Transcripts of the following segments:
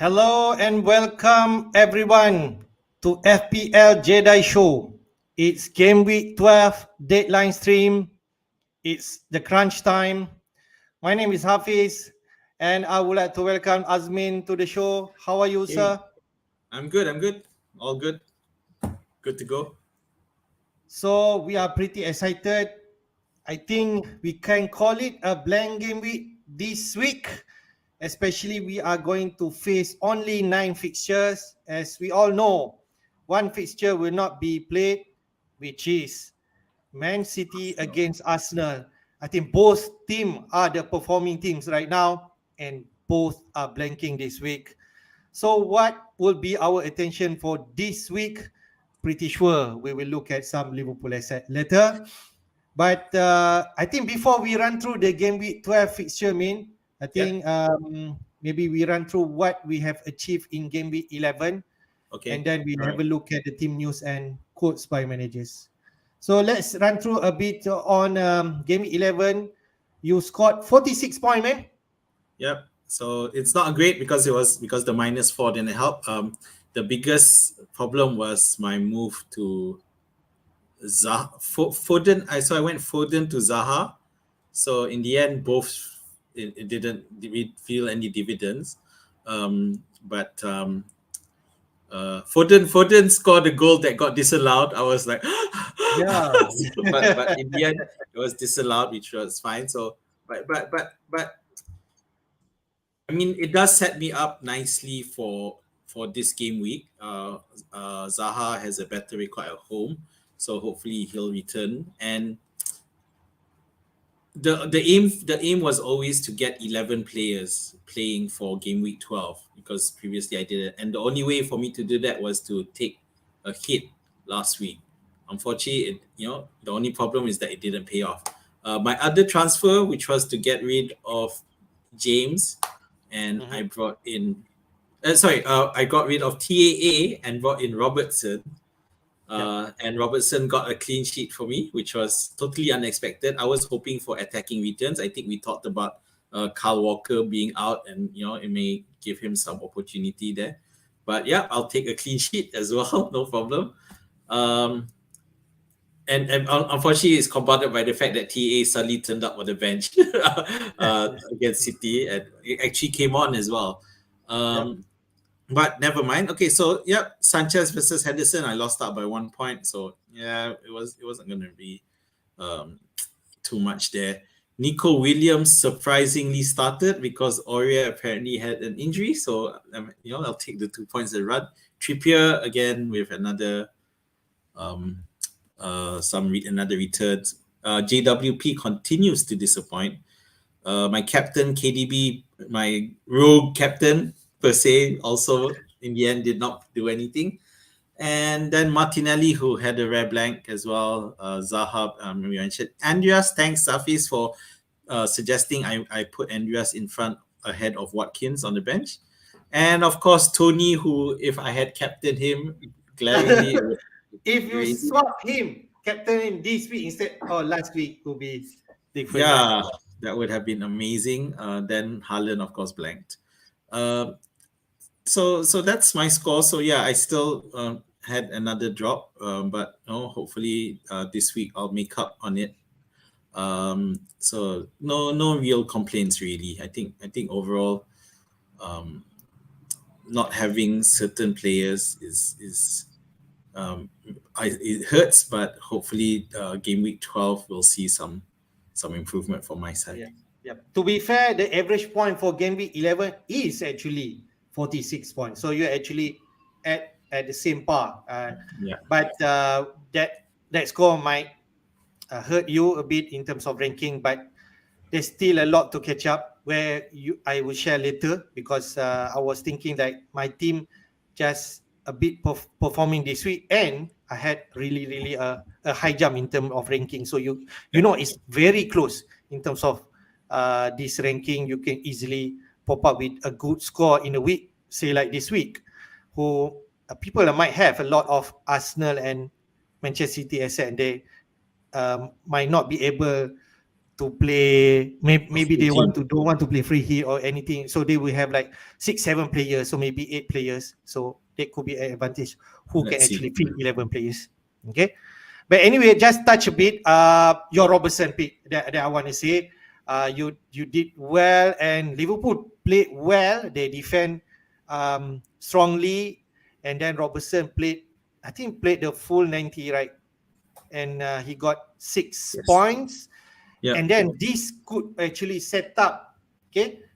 Hello and welcome everyone to FPL Jedi Show. It's Game Week 12 deadline stream. It's the crunch time. My name is Hafiz and I would like to welcome Azmin to the show. How are you, Hey, sir? I'm good. All good. Good to go. So we are pretty excited. I think we can call it a blank game week this week. Especially we are going to face only 9 fixtures. As we all know, one fixture will not be played, which is Man City against Arsenal. I think both teams are the performing teams right now, and both are blanking this week. So, what will be our attention for this week? Pretty sure we will look at some Liverpool asset later. But I think before we run through the game week 12 fixture, I Yeah. think maybe we run through what we have achieved in game week 11, and Okay. then we All have right. a look at the team news and quotes by managers. So let's run through a bit on game week 11. You scored 46 points, man. Yep. So it's not great because the -4 didn't help. The biggest problem was my move to Foden. I went Foden to Zaha. So in the end, both it didn't feel any dividends. But Foden scored a goal that got disallowed. I was like, Yeah. but in the end it was disallowed, which was fine. So but I mean, it does set me up nicely for this game week. Zaha has a better record at home, so hopefully he'll return. And the aim was always to get 11 players playing for game week 12 because previously I did it, and the only way for me to do that was to take a hit last week. Unfortunately, the only problem is that it didn't pay off. My other transfer, which was to get rid of James, and I brought in I got rid of TAA and brought in Robertson. And Robertson got a clean sheet for me, which was totally unexpected. I was hoping for attacking returns. I think we talked about Kyle Walker being out, and it may give him some opportunity there. But yeah, I'll take a clean sheet as well, no problem. And unfortunately, it's compounded by the fact that TA suddenly turned up on the bench against City, and it actually came on as well. Yep. But never mind. Okay, so Sanchez versus Henderson, I lost out by 1 point. So yeah, it wasn't going to be too much there. Nico Williams surprisingly started because Aurier apparently had an injury. So I'll take the 2 points and run. Trippier again with another another return. JWP continues to disappoint. My captain KDB, my rogue captain per se, also in the end did not do anything. And then Martinelli, who had a rare blank as well. Zaha, we mentioned. Andreas, thanks Safis for suggesting I put Andreas in front ahead of Watkins on the bench. And of course, Tony, who, if I had captained him, glaringly. If you swap him, captain him this week instead or last week, will be different, Yeah, right? that would have been amazing. Then Haaland, of course, blanked. So that's my score. So yeah, I still had another drop, but hopefully this week I'll make up on it. So no real complaints really. I think overall, not having certain players is it hurts, but hopefully game week 12 we'll see some improvement from my side. Yeah. To be fair, the average point for game week 11 is actually 46 points. So you're actually at the same par. But that score might hurt you a bit in terms of ranking, but there's still a lot to catch up where I will share later because I was thinking that my team just a bit performing this week, and I had really a high jump in terms of ranking. So you know it's very close in terms of this ranking. You can easily pop up with a good score in a week, say like this week, who people might have a lot of Arsenal and Manchester City asset, and they might not be able to play. Maybe they don't want to play free hit or anything. So they will have like 6-7 players, so maybe 8 players. So that could be an advantage. Who can actually fit 11 players? Okay. But anyway, just touch a bit. Your Robertson pick that I want to say. You did well, and Liverpool played well. They defend strongly, and then Robertson played the full 90, right? And he got 6 points. Yeah. And then this could actually set up,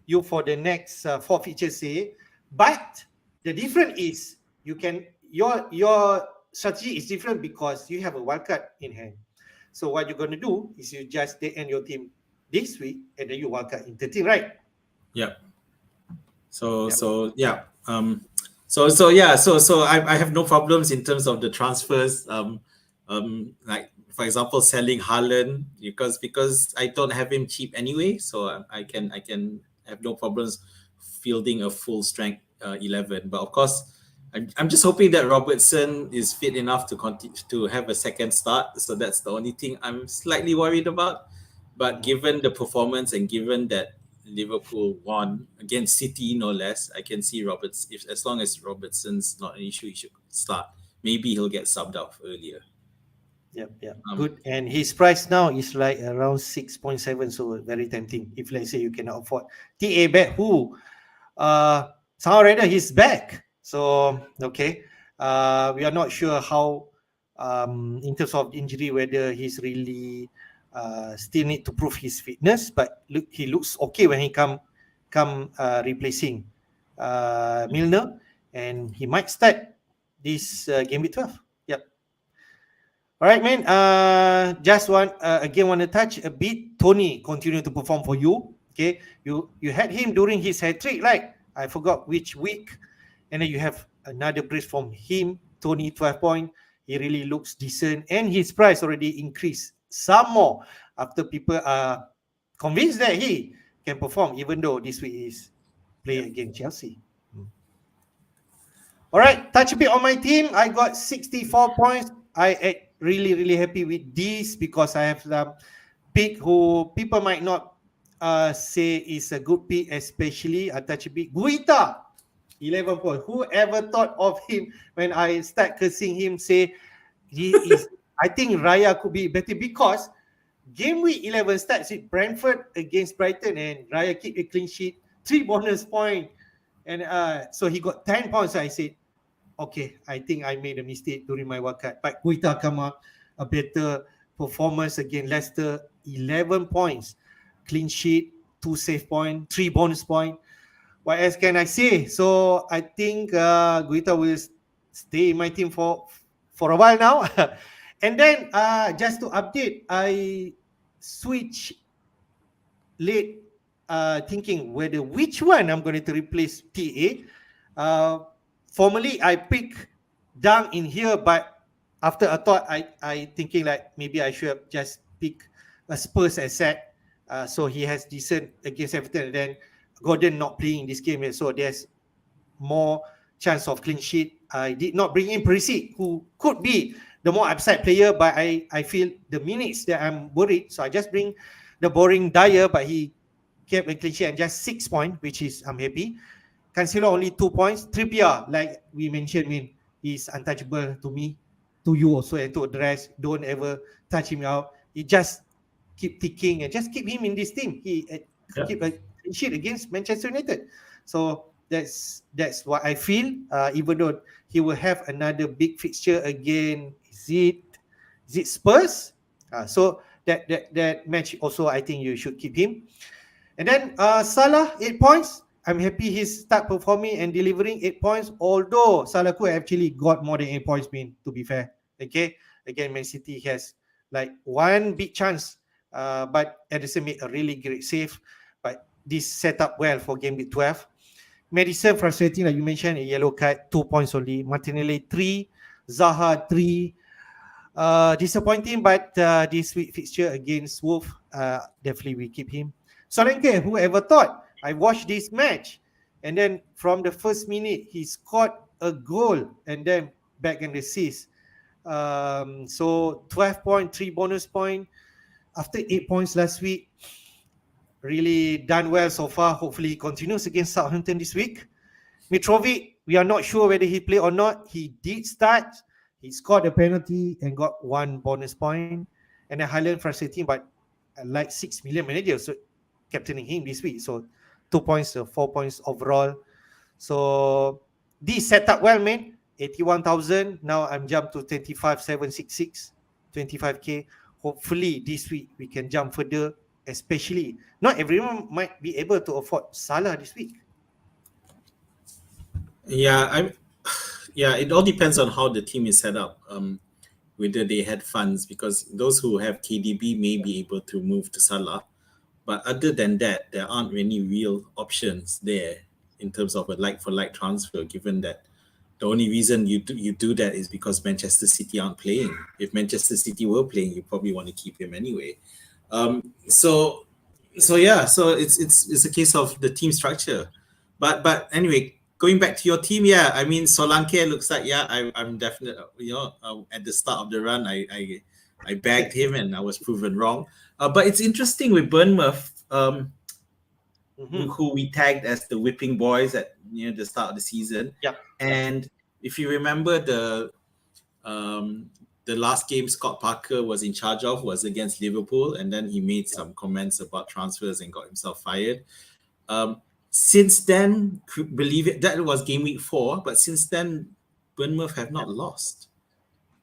you for the next 4 features, say. But the difference is your strategy is different because you have a wildcard in hand. So what you're going to do is you just end your team this week, and then you wildcard in 13, right? Yeah. So I have no problems in terms of the transfers. Like for example, selling Haaland because I don't have him cheap anyway, so I can have no problems fielding a full strength 11. But of course, I'm just hoping that Robertson is fit enough to continue to have a second start. So that's the only thing I'm slightly worried about. But given the performance and given that Liverpool won against City, no less, I can see Roberts. As long as Robertson's not an issue, he should start. Maybe he'll get subbed out earlier. Yep. Good. And his price now is like around 6.7, so very tempting. If let's say you cannot afford TA back, who somehow rather he's back. So okay. We are not sure how in terms of injury whether he's really still need to prove his fitness, but he looks okay when he come replacing Milner, and he might start this game week 12. Yep. All right, man. Just want to touch a bit. Tony continue to perform for you. Okay, you had him during his hat trick, right? I forgot which week, and then you have another brace from him. Tony 12 point. He really looks decent, and his price already increased some more after people are convinced that he can perform, even though this week is play against Chelsea. All right, touch a bit on my team. I got 64 points. I am really happy with this because I have some pick who people might not say is a good pick, especially I touch a bit. Guita, 11 points. Whoever thought of him when I start cursing him, say he is. I think Raya could be better because game week 11 starts with Brentford against Brighton, and Raya keep a clean sheet, 3 bonus point, and so he got 10 points. So I said, okay, I think I made a mistake during my wildcard. But Guita come up a better performance against Leicester, 11 points, clean sheet, 2 save point, 3 bonus point. What else can I say? So I think Guita will stay in my team for a while now. And then just to update, I switch late thinking whether which one I'm going to replace TA. Formerly I pick Dang in here, but after a thought, I thinking like maybe I should have just pick a Spurs asset. So he has decent against Everton, and then Gordon not playing this game yet, so there's more chance of clean sheet. I did not bring in Perisic, who could be the more upside player, but I feel the minutes that I'm worried, so I just bring the boring Dyer, but he kept a clean sheet and just 6 points, which is I'm happy. Cancelo only 2 points. Trippier, like we mentioned, he's untouchable to me, to you also, and to the rest. Don't ever touch him out. He just keep ticking and just keep him in this team. He keep a clean sheet against Manchester United. So that's what I feel. Even though he will have another big fixture again. Is it Spurs? So that match also, I think you should keep him. And then Salah, 8 points. I'm happy he start performing and delivering 8 points. Although Salah could actually got more than 8 points, to be fair. Okay, again, Man City has like one big chance, but Ederson made a really great save. But this set up well for game week 12. Madison, frustrating, like you mentioned, a yellow card, 2 points only. Martinelli, 3. Zaha, 3. Disappointing, but this week fixture against Wolves, definitely we keep him. Solanke, whoever thought? I watched this match, and then from the first minute, he scored a goal, and then back and assist. So 12 point, 3 bonus point. after 8 points last week, really done well so far. Hopefully he continues against Southampton this week. Mitrovic, we are not sure whether he played or not. He did start. He scored a penalty and got 1 bonus point. And then Highland frustrating, but like 6 million managers so captaining him this week. So 2 points, 4 points overall. So this set up well, man. 81,000. Now I'm jumped to 25,766, 25k. Hopefully this week we can jump further. Especially, not everyone might be able to afford Salah this week. Yeah, it all depends on how the team is set up. Whether they had funds, because those who have KDB may be able to move to Salah, but other than that, there aren't any real options there in terms of a like-for-like transfer. Given that the only reason you do that is because Manchester City aren't playing. If Manchester City were playing, you probably want to keep him anyway. So it's a case of the team structure. But anyway, going back to your team, yeah, I mean Solanke looks like I'm definitely at the start of the run I bagged him and I was proven wrong. But it's interesting with Bournemouth, who we tagged as the whipping boys at the start of the season. Yep. And if you remember the last game Scott Parker was in charge of was against Liverpool, and then he made some comments about transfers and got himself fired. Since then, believe it, that was game week 4, but since then, Bournemouth have not lost.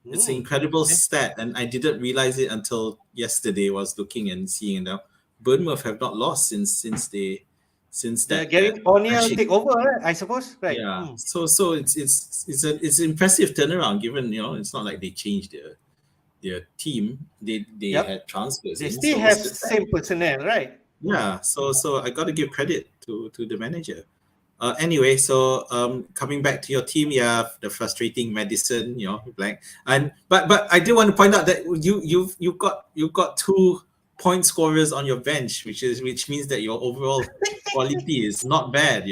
It's an incredible stat, and I didn't realize it until yesterday. I was looking and seeing now. Bournemouth have not lost since that. Gary O'Neill take over, right? I suppose, right? Yeah. So it's an impressive turnaround, given it's not like they changed their team. They had transfers. They still have same personnel, right? Yeah. So I got to give credit to the manager. Anyway, so coming back to your team, the frustrating Madison, Blank, but I do want to point out that you've got 2 point scorers on your bench, which means that your overall quality is not bad.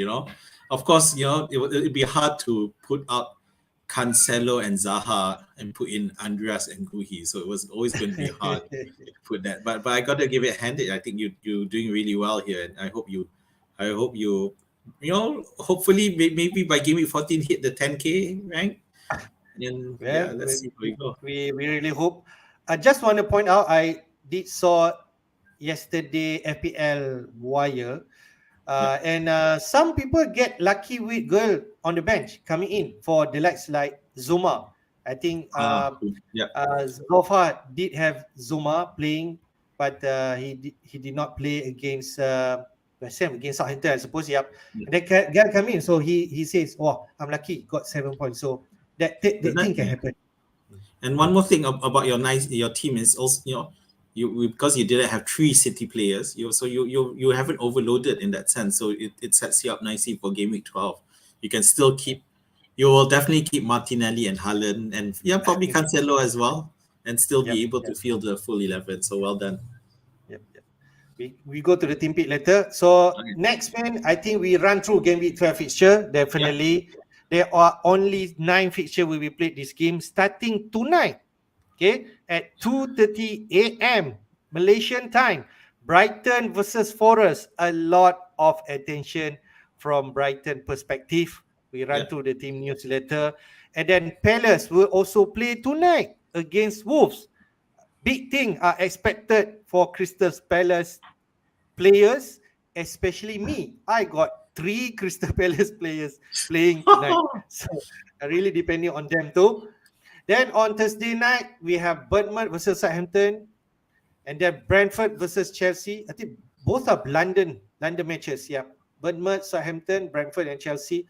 Of course, it'd be hard to put out Cancelo and Zaha and put in Andreas and Guhi, so it was always going to be hard to put that. But I got to give it handed. I think you're doing really well here, and I hope you hopefully maybe by game week 14 hit the 10k rank. And let's see where we go. We really hope. I just want to point out, I did saw yesterday FPL Wire, and some people get lucky with girl on the bench coming in for the likes like Zuma. I think Zofa did have Zuma playing, but he did not play against West Ham, against Southampton, I suppose. Yep. And then guy come in, so he says, "Oh, I'm lucky, got 7 points." So that thing can happen. And one more thing about your team is also because you didn't have 3 City players, you haven't overloaded in that sense. So it sets you up nicely for game week 12. You can still you will definitely keep Martinelli and Haaland and probably Cancelo as well, and still be able to field the full 11. So well done. Yep. We go to the team pick later. So next, man, I think we run through game week 12 fixture. Definitely. Yep. There are only 9 fixture will be played this game starting tonight. Okay, at 2:30 a.m. Malaysian time. Brighton versus Forest. A lot of attention from Brighton perspective. We run through the team news later. And then Palace will also play tonight against Wolves. Big thing are expected for Crystal Palace players, especially me. I got 3 Crystal Palace players playing tonight. So really depending on them too. Then on Thursday night, we have Bournemouth versus Southampton. And then Brentford versus Chelsea. I think both are London matches. Yeah, Bournemouth, Southampton, Brentford and Chelsea.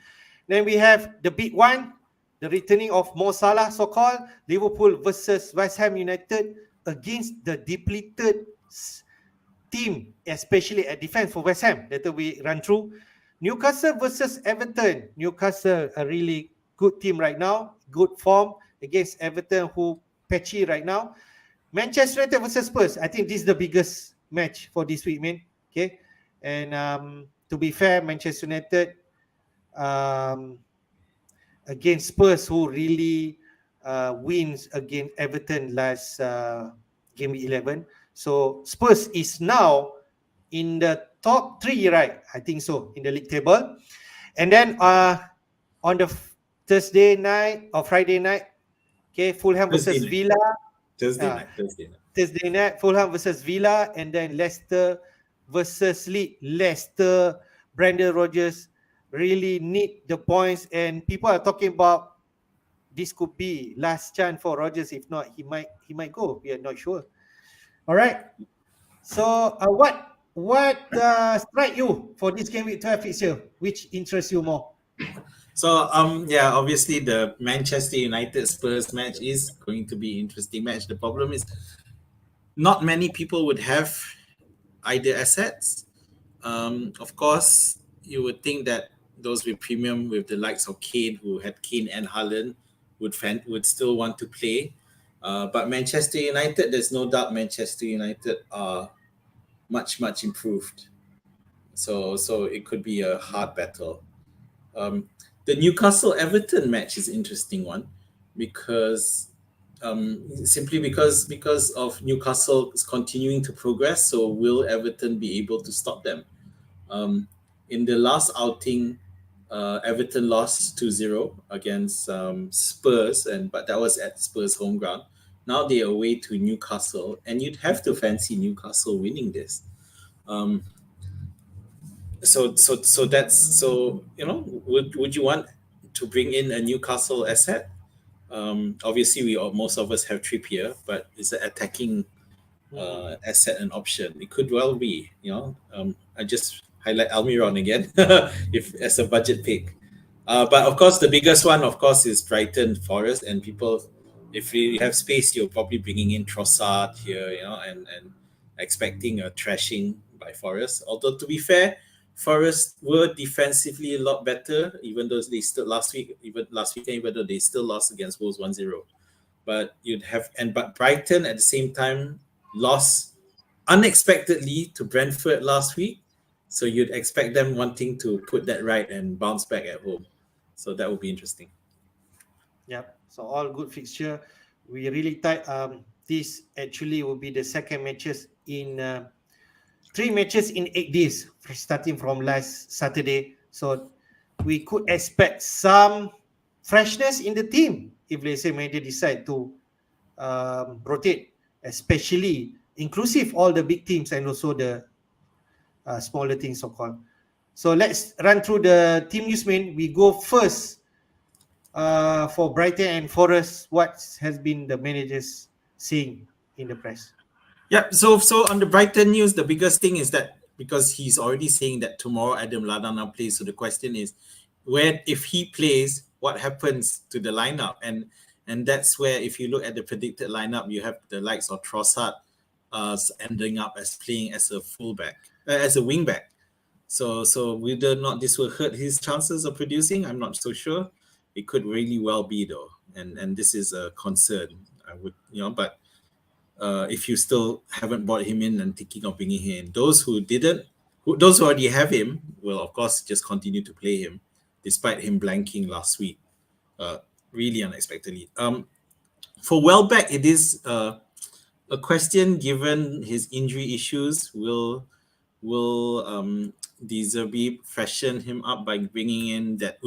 Then we have the big one, the returning of Mo Salah, so-called, Liverpool versus West Ham United against the depleted team, especially at defense for West Ham. Later we run through. Newcastle versus Everton. Newcastle, a really good team right now, good form against Everton, who patchy right now. Manchester United versus Spurs. I think this is the biggest match for this week, man. Okay, and to be fair, Manchester United against Spurs, who really wins against Everton last game 11. So Spurs is now in the top 3, right? I think so, in the league table. And then on the Thursday night or Friday night, okay, Fulham versus Villa. Thursday night, Fulham versus Villa, and then Leicester versus Leeds. Leicester, Brendan Rodgers really need the points, and people are talking about this could be last chance for Rodgers. If not, he might go. We are not sure. All right. So what strike you for this game week 12 fixture? Which interests you more? So yeah, obviously the Manchester United Spurs match is going to be an interesting match. The problem is not many people would have either assets. Of course, you would think that those with premium, with the likes of Kane, who had Kane and Haaland, would still want to play. But Manchester United, there's no doubt Manchester United are much improved. So it could be a hard battle. The Newcastle Everton match is an interesting one because simply because of Newcastle continuing to progress. So will Everton be able to stop them? In the last outing, Everton lost 2-0 against Spurs, but that was at Spurs' home ground. Now they're away to Newcastle, and you'd have to fancy Newcastle winning this. So would you want to bring in a Newcastle asset? Obviously, most of us have Trippier, but is an attacking asset an option? It could well be. I just highlight Almiron again, if as a budget pick. But of course, the biggest one, of course, is Brighton Forest, and people, if you have space, you're probably bringing in Trossard here, and expecting a thrashing by Forest. Although to be fair, Forest were defensively a lot better, even though they still last weekend, even though they still lost against Wolves 1-0. But but Brighton at the same time lost unexpectedly to Brentford last week. So you'd expect them wanting to put that right and bounce back at home. So that would be interesting. Yep. So all good fixture. We really tight. This actually will be the second matches in 3 matches in 8 days, starting from last Saturday. So we could expect some freshness in the team if let's say maybe decide to rotate, especially inclusive all the big teams and also the smaller teams, so-called. So let's run through the team news. We go first for Brighton and Forest. What has been the managers saying in the press? Yeah, so on the Brighton news, the biggest thing is that because he's already saying that tomorrow Adam Lallana plays, so the question is, if he plays, what happens to the lineup? And that's where, if you look at the predicted lineup, you have the likes of Trossard ending up as playing as a fullback, as a wingback. So whether or not this will hurt his chances of producing, I'm not so sure. It could really well be though, and this is a concern. I would, but. If you still haven't brought him in and thinking of bringing him in, those who already have him will of course just continue to play him, despite him blanking last week, really unexpectedly. For Welbeck, it is a question given his injury issues. Will De Zerbi freshen him up by bringing in that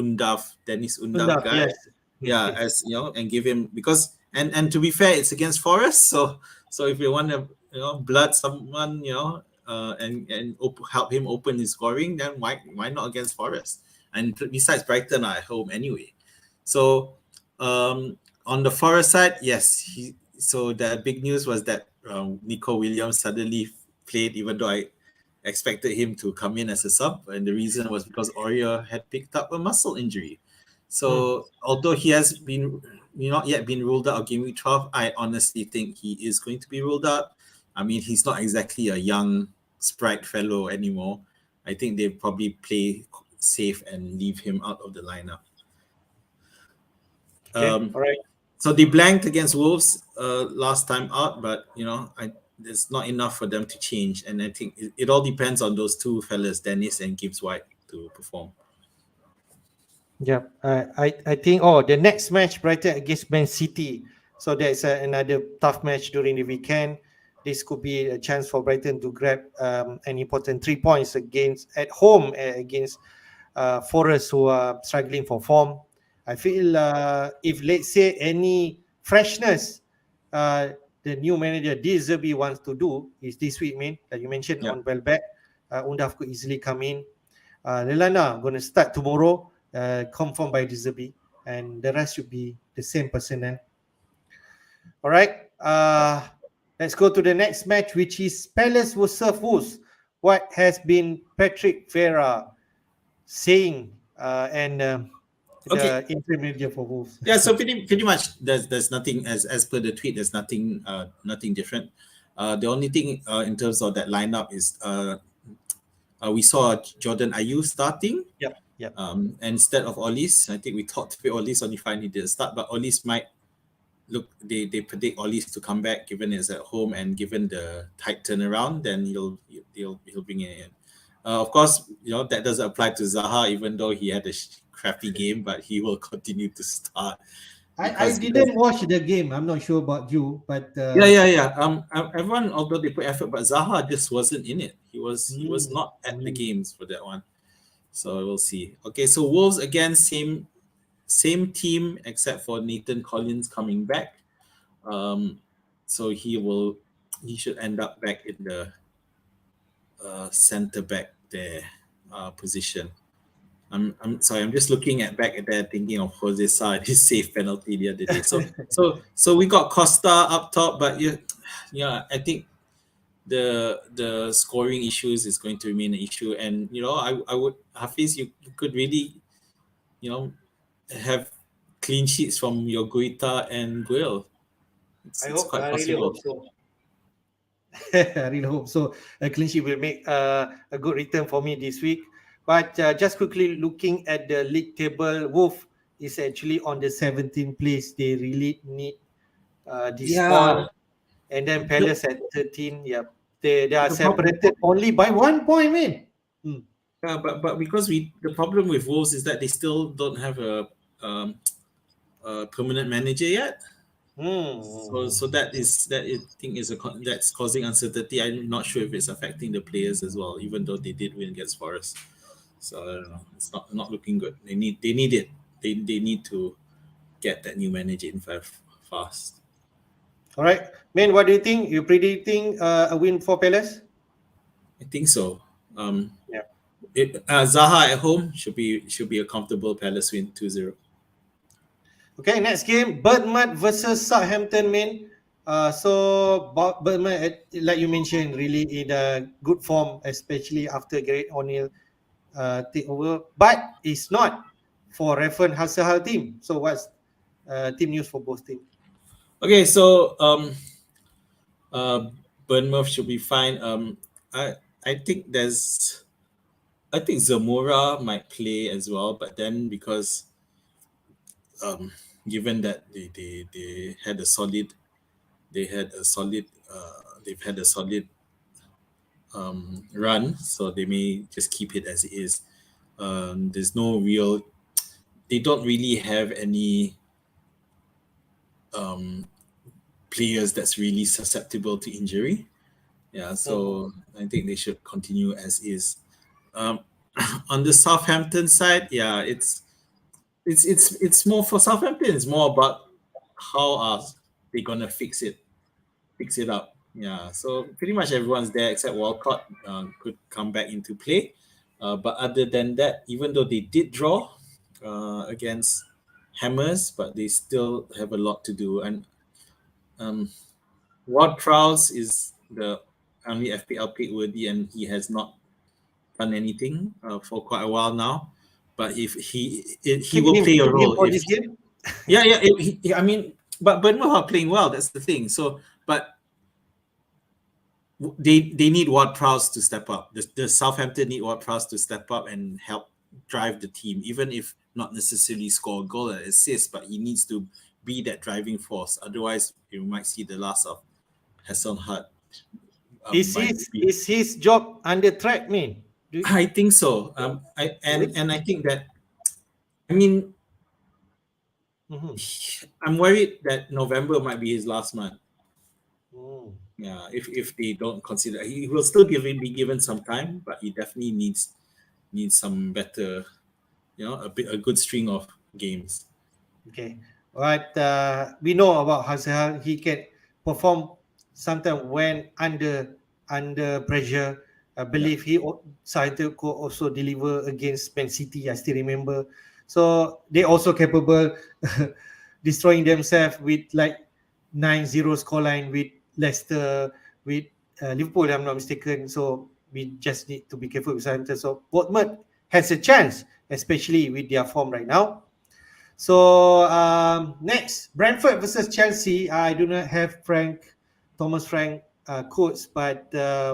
Dennis Undav guy? Yes. Yeah, as and give him, because and to be fair, it's against Forest, so if you want to blood someone and help him open his scoring, then why not against Forest? And besides, Brighton are at home anyway. So on the Forest side, yes, so the big news was that Nico Williams suddenly played, even though I expected him to come in as a sub, and the reason was because Aurier had picked up a muscle injury. So although he has not yet been ruled out of game week 12, I honestly think he is going to be ruled out. I mean, he's not exactly a young sprite fellow anymore. I think they probably play safe and leave him out of the lineup. Okay. All right. So they blanked against Wolves last time out, but there's not enough for them to change, and I think it all depends on those two fellas, Dennis and Gibbs White, to perform. Yeah, I think the next match, Brighton against Man City. So there's another tough match during the weekend. this could be a chance for Brighton to grab an important 3 points at home against Forest, who are struggling for form. I feel if let's say any freshness the new manager Dizerbi wants to do is this week, man, like you mentioned on Welbeck, Undaf could easily come in. Lelana going to start tomorrow, confirmed by Dizerbi, and the rest should be the same personnel. All right. Let's go to the next match, which is Palace versus Wolves. What has been Patrick Vieira saying and the interim manager for Wolves? Yeah, so pretty much there's nothing as per the tweet. There's nothing different. The only thing in terms of that lineup is we saw Jordan Ayew starting. Yep. And instead of Olise, I think we thought Olise only finally did start, but Olise might look. They predict Olise to come back given it's at home and given the tight turnaround, then he'll bring it in. Of course, that doesn't apply to Zaha, even though he had a crappy game, but he will continue to start. I didn't watch the game. I'm not sure about you, but yeah. Everyone, although they put effort, but Zaha just wasn't in it. He was not at the games for that one. So we'll see. Okay, so Wolves again, same team except for Nathan Collins coming back. So he should end up back in the centre back there position. I'm sorry, I'm just looking back at there, thinking of Jose Sa, his safe penalty the other day. So we got Costa up top, but yeah, I think the scoring issues is going to remain an issue. And I would, Hafiz, you could really have clean sheets from your Guita and Guil. It's quite possible. I really hope so. A clean sheet will make a good return for me this week. But just quickly looking at the league table, Wolf is actually on the 17th place. They really need this point. And then Palace at 13. Yeah, they are separated only by 1 point, man. Yeah, but because the problem with Wolves is that they still don't have a permanent manager yet. So that's causing uncertainty. I'm not sure if it's affecting the players as well, even though they did win against Forest. So I don't know. It's not looking good. They need it. They need to get that new manager in fast. All right, man. What do you think? You predicting a win for Palace? I think so. Zaha at home should be a comfortable Palace win 2-0. Okay, next game, Bournemouth versus Southampton, man. So Bournemouth, like you mentioned, really in a good form, especially after Gareth O'Neill take over. But it's not for Reffen Hasselhal team. So what's team news for both teams? Okay, so Bournemouth should be fine. I think Zamora might play as well, but then because given that they've had a solid run, so they may just keep it as it is. There's no real. They don't really have any players that's really susceptible to injury. Yeah, so I think they should continue as is. On the Southampton side, yeah, it's more for Southampton. It's more about how are they gonna fix it up. Yeah, so pretty much everyone's there except Walcott could come back into play. But other than that, even though they did draw against Hammers, but they still have a lot to do. And Ward-Prowse is the only FPL pick worthy, and he has not done anything for quite a while now. But if he will play a role for this game. I mean, but Bournemouth are playing well. That's the thing. So, but they need Ward-Prowse to step up. The Southampton need Ward-Prowse to step up and help drive the team, even if not necessarily score a goal or assist, but he needs to be that driving force. Otherwise, you might see the last of Hasselhal. Is his job under threat, man? I think so. I think that. I mean, I'm worried that November might be his last month. Yeah, if they don't consider, he will still be given some time, but he definitely needs some better, a good string of games. Okay, but we know about Hazard. He can perform sometimes when under pressure. I Yeah, believe he Saito could also deliver against Man City. I still remember. So they also capable destroying themselves with like 9-0 scoreline with Leicester, with Liverpool, if I'm not mistaken. So we just need to be careful with Saito. So Bournemouth has a chance, especially with their form right now. So next, Brentford versus Chelsea. I do not have Thomas Frank quotes, but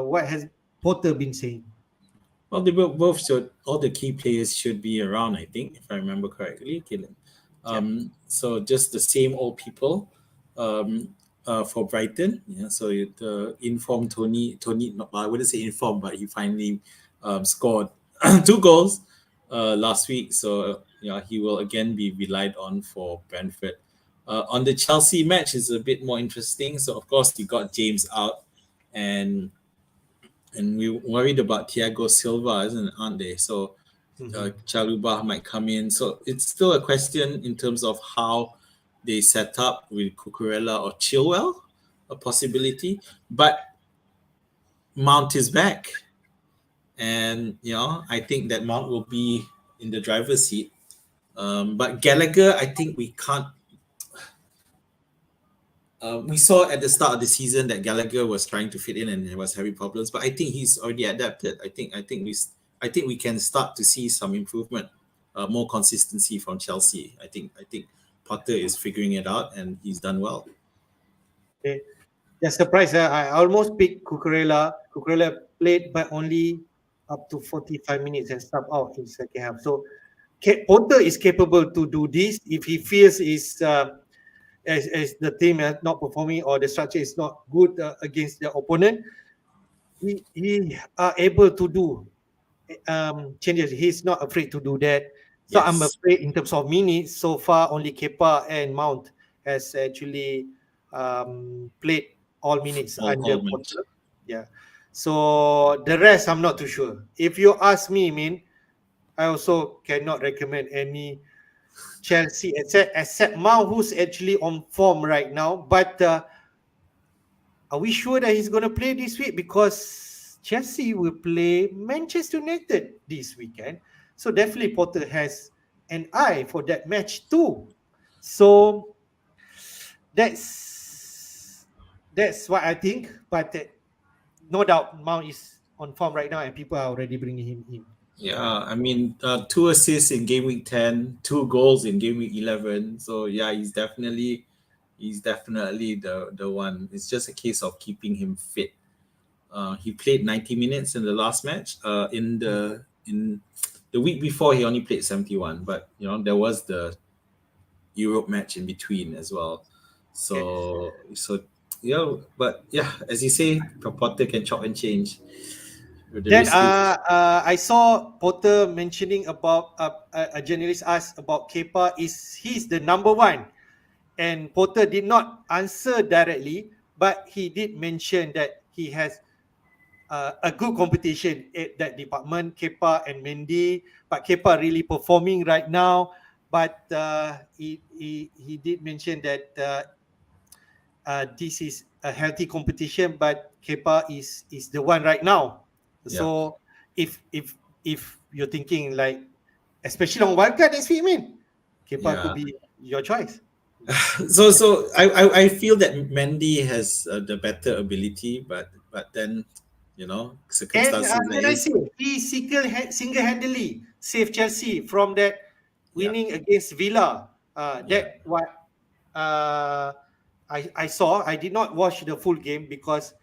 what has Potter been saying? well, they both should. All the key players should be around, I think, if I remember correctly, Killen. Yeah. So just the same old people, um, for Brighton. Yeah, so the informed Tony, not, I wouldn't say informed, but he finally scored 2 goals last week. So yeah, he will again be relied on for Brentford. On the Chelsea match is a bit more interesting. So of course they got James out, and we worried about Thiago Silva, aren't they? So Mm-hmm. Chaluba might come in. So it's still a question in terms of how they set up with Cucurella or Chilwell, a possibility. But Mount is back, and I think that Mount will be in the driver's seat. But Gallagher, I think we can't. We saw at the start of the season that Gallagher was trying to fit in and was having problems, but I think he's already adapted. I think we can start to see some improvement, more consistency from Chelsea. I think Potter is figuring it out and he's done well. Okay. Yeah, surprise. I almost picked Cucurella. Cucurella played, but only up to 45 minutes and stopped out in second half. So Potter is capable to do this if he feels is as the team is not performing or the structure is not good against the opponent. He are able to do changes. He's not afraid to do that. So I'm Yes, afraid in terms of minutes, so far only Kepa and Mount has actually played all minutes under all match. Potter. Yeah. So the rest, I'm not too sure. If you ask me, I also cannot recommend any Chelsea except Mount, who's actually on form right now. But are we sure that he's going to play this week? Because Chelsea will play Manchester United this weekend. So definitely Potter has an eye for that match too. So that's what I think. But no doubt Mount is on form right now and people are already bringing him in. Yeah, I mean, 2 assists in game week 10, 2 goals in game week 11. So yeah, he's definitely the one. It's just a case of keeping him fit. He played 90 minutes in the last match. In the week before, he only played 71, but there was the Europe match in between as well. Okay. So but yeah, as you say, Potter can chop and change with the Then risky. I saw Potter mentioning about a journalist asked about Kepa. Is he's the number one? And Potter did not answer directly, but he did mention that he has a good competition at that department, Kepa and Mendy. But Kepa really performing right now. But he did mention that this is a healthy competition, but Kepa is the one right now. Yeah. So if you're thinking like, especially on wildcard next week, Kepa could Yeah. be your choice. So I feel that Mendy has the better ability, but then And circumstances like can I this. say, he single-handedly saved Chelsea from that Yeah. winning against Villa. Yeah. That what uh, I saw. I did not watch the full game because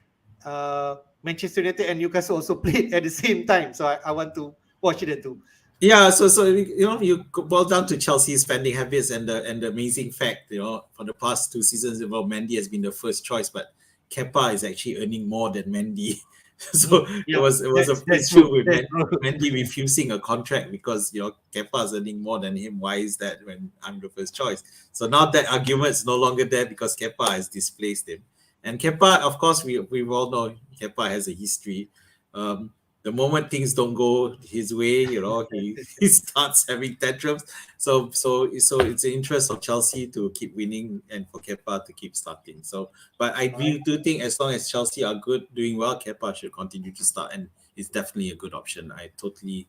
Manchester United and Newcastle also played at the same time. So I want to watch it too. Yeah, so you boil down to Chelsea's spending habits and the amazing fact, for the past 2 seasons, Mendy has been the first choice, but Kepa is actually earning more than Mendy. So it Yeah, was a that's issue true. with That's true. Mendy refusing a contract because Kepa is earning more than him. Why is that when I'm the first choice? So now that argument is no longer there because Kepa has displaced him, And Kepa, of course, we all know Kepa has a history. The moment things don't go his way, he starts having tantrums. So it's the interest of Chelsea to keep winning and for Kepa to keep starting. So, but I do think as long as Chelsea are good, doing well, Kepa should continue to start, and it's definitely a good option. I totally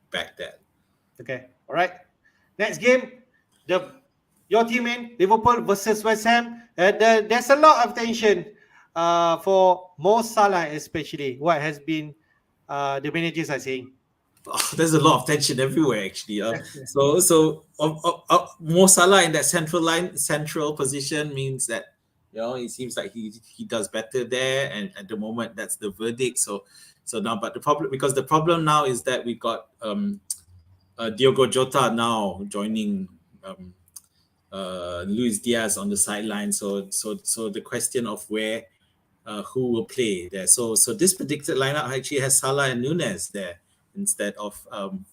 back that. Okay, all right. Next game, your team in Liverpool versus West Ham. There's a lot of tension for Mo Salah, especially. What has been the managers are saying. There's a lot of tension everywhere, actually. Mo Salah in that central position means that it seems like he does better there, and at the moment that's the verdict. So now, but the problem now is that we got Diogo Jota now joining Luis Diaz on the sideline. So the question of where who will play there. So this predicted lineup actually has Salah and Nunes there instead of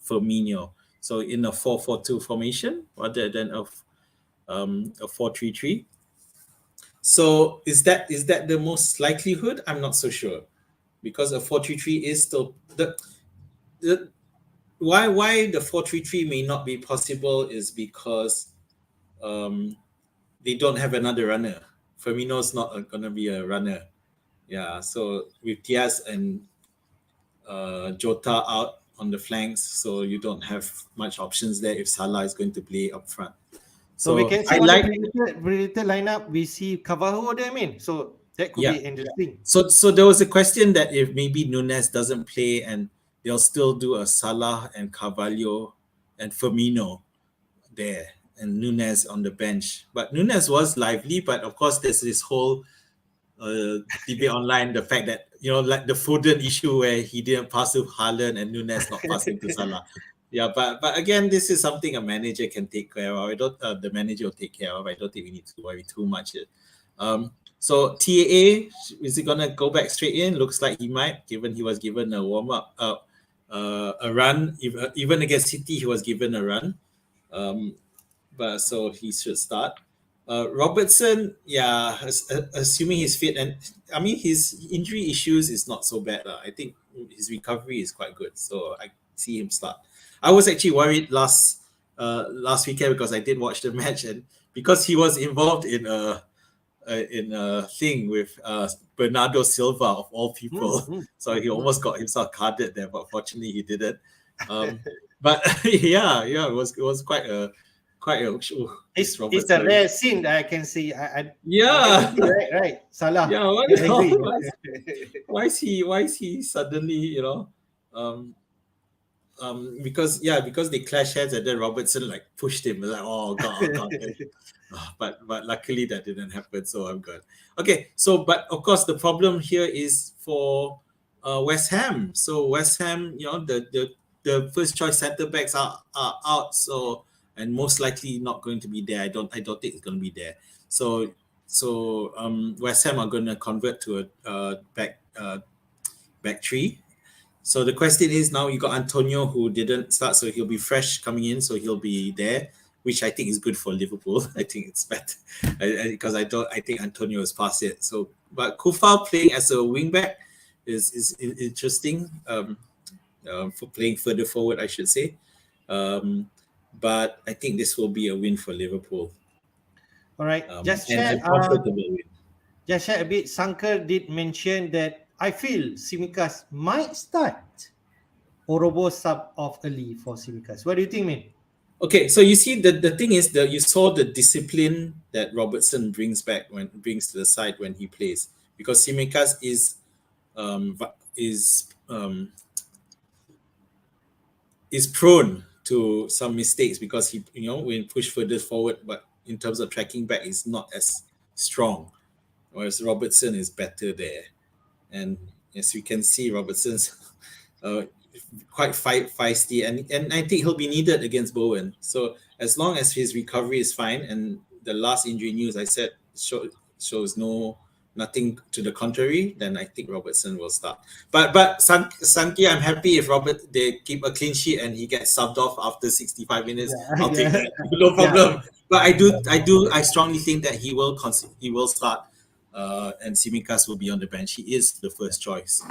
Firmino. So in a 4-4-2 formation rather than a 4-3-3. So is that the most likelihood? I'm not so sure, because a 4-3-3 is still the why the 4-3-3 may not be possible is because they don't have another runner. Firmino's not going to be a runner. Yeah, so with Diaz and Jota out on the flanks, so you don't have much options there if Salah is going to play up front. So we can see the predicted lineup. We see Carvalho there, so that could be interesting. So there was a question that if maybe Nunes doesn't play and they'll still do a Salah and Carvalho and Firmino there and Nunes on the bench. But Nunes was lively, but of course there's this whole debate online, the fact that like the Foden issue where he didn't pass to Haaland and Nunes not passing to Salah. Yeah, but again, this is something a manager can take care of. The manager will take care of. I don't think we need to worry too much. So TAA, is he gonna go back straight in? Looks like he might, given he was given a warm up, a run. Even against City, he was given a run. But so he should start. Robertson, assuming he's fit, and I mean his injury issues is not so bad. I think his recovery is quite good, so I see him start. I was actually worried last weekend because I did watch the match, and because he was involved in a thing with Bernardo Silva of all people, so he almost got himself carded there, but fortunately he didn't. But it was quite a. It's a rare scene that I can see. Right. Salah. Yeah, why is he suddenly because they clash heads and then Robertson like pushed him like, oh god. But luckily that didn't happen, so I'm good. Okay, so but of course the problem here is for West Ham. So West Ham, the first choice centre backs are out, so and most likely not going to be there. I don't think it's going to be there. So West Ham are going to convert to a back three. So the question is now you got Antonio who didn't start, so he'll be fresh coming in, so he'll be there, which I think is good for Liverpool. I think it's better because I think Antonio is past it. So but Kufal playing as a wing back is interesting. For playing further forward, I should say. But I think this will be a win for Liverpool. All right. Just share a bit. Sankar did mention that I feel Tsimikas might start Orobo sub off early for Tsimikas. What do you think, man? Okay, so you see the thing is that you saw the discipline that Robertson brings to the side when he plays, because Tsimikas is prone to some mistakes because he, when pushed further forward, but in terms of tracking back, is not as strong. Whereas Robertson is better there. And as you can see, Robertson's quite feisty, and I think he'll be needed against Bowen. So as long as his recovery is fine, and the last injury news I said shows nothing to the contrary, then I think Robertson will start. But Sanki, I'm happy if they keep a clean sheet and he gets subbed off after 65 minutes. I'll take that, no problem. Yeah. But I strongly think that he will start and Tsimikas will be on the bench. He is the first choice.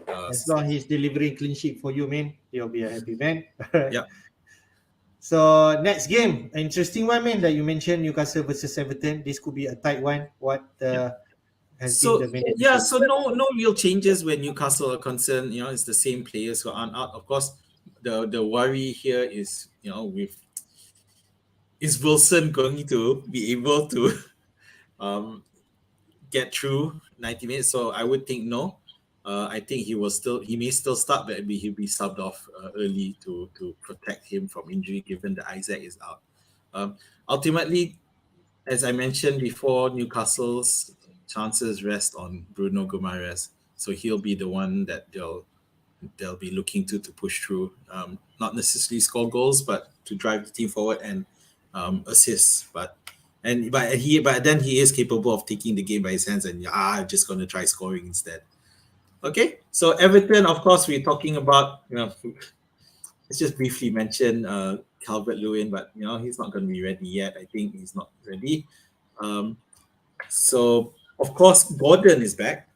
As long as he's delivering clean sheet for you, man, you'll be a happy man. Alright. Yeah. So next game, interesting one, man. That you mentioned Newcastle versus Everton. This could be a tight one. What has been the main? So no real changes when Newcastle are concerned. It's the same players who aren't out. Of course, the worry here is is Wilson going to be able to get through 90 minutes? So I would think no. I think he may still start, but he'll be subbed off early to protect him from injury, given that Isaac is out. Ultimately, as I mentioned before, Newcastle's chances rest on Bruno Guimaraes, so he'll be the one that they'll be looking to push through. Not necessarily score goals, but to drive the team forward and assists. But then he is capable of taking the game by his hands and I'm just going to try scoring instead. Okay, so Everton, of course, we're talking about, let's just briefly mention Calvert-Lewin, but he's not going to be ready yet. I think he's not ready. So of course Gordon is back.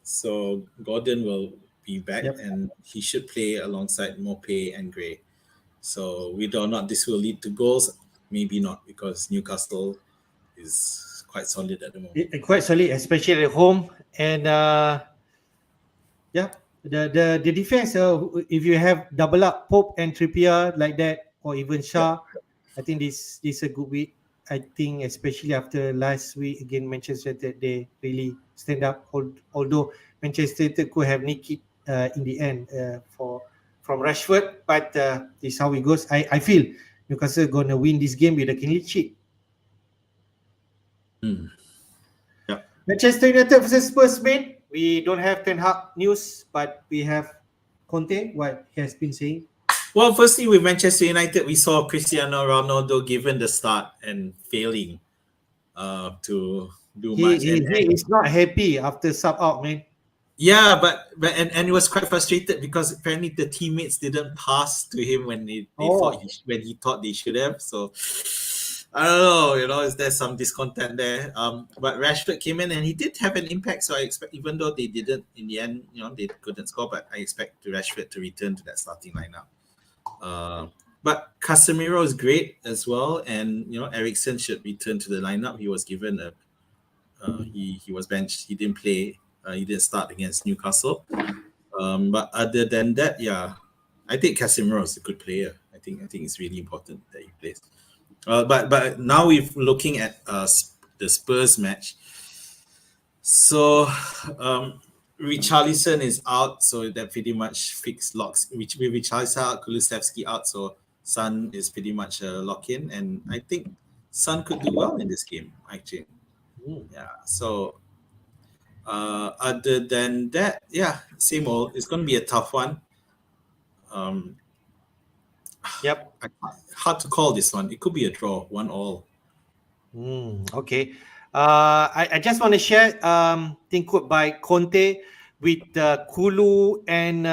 So Gordon will be back, and he should play alongside Mopé and Gray. So whether or not this will lead to goals, maybe not, because Newcastle is quite solid at the moment. Quite solid, especially at home. And the defense. If you have double up Pope and Trippier like that, or even Shaw, I think this is a good week. I think especially after last week against Manchester United, they really stand up. Although Manchester United could have nicked it in the end from Rashford, but this is how it goes. I feel Newcastle gonna win this game with a clean sheet. Yeah. Manchester United versus Spurs, man. We don't have Ten Hag news, but we have Conte. What he has been saying. Well, firstly, with Manchester United, we saw Cristiano Ronaldo given the start and failing to do much. He is not happy after sub out, man. Yeah, but he was quite frustrated because apparently the teammates didn't pass to him when he thought they should have. So I don't know, there's some discontent there. But Rashford came in and he did have an impact. So I expect, even though they didn't in the end, they couldn't score, but I expect Rashford to return to that starting lineup. But Casemiro is great as well, and Eriksen should return to the lineup. He was given he was benched. He didn't play. He didn't start against Newcastle. But other than that, I think Casemiro is a good player. I think it's really important that he plays. But now we're looking at the Spurs match. So Richarlison is out, so that pretty much locks. With Richarlison out, Kulusevski out, so Son is pretty much a lock-in, and I think Son could do well in this game, actually. Yeah. So other than that, same old. It's going to be a tough one. Hard to call this one. It could be a draw, 1-1. Okay. I just want to share thing quote by Conte with Kulu and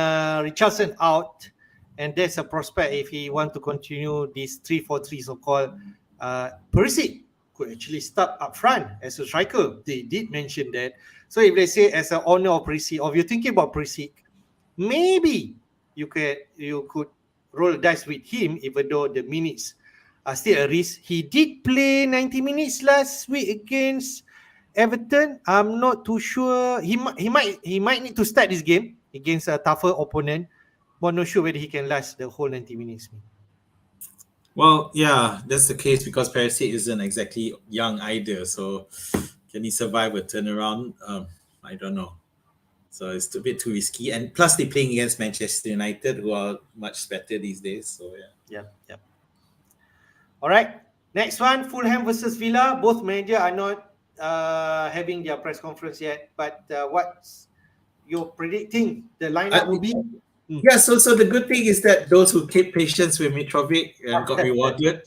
Richardson out, and there's a prospect if he want to continue this 3-4-3 so-called. Perisic could actually start up front as a striker. They did mention that. So if they say as an owner of Perisic, or if you're thinking about Perisic, maybe you could roll the dice with him, even though the minutes are still a risk. He did play 90 minutes last week against Everton. I'm not too sure. He might need to start this game against a tougher opponent, but not sure whether he can last the whole 90 minutes. Well, yeah, that's the case because Perisic isn't exactly young either. So can he survive a turnaround? I don't know. So it's a bit too risky. And plus they're playing against Manchester United, who are much better these days. So yeah. All right. Next one, Fulham versus Villa. Both managers are not having their press conference yet. But what's your predicting the lineup will be? Yeah, so the good thing is that those who kept patience with Mitrovic got rewarded.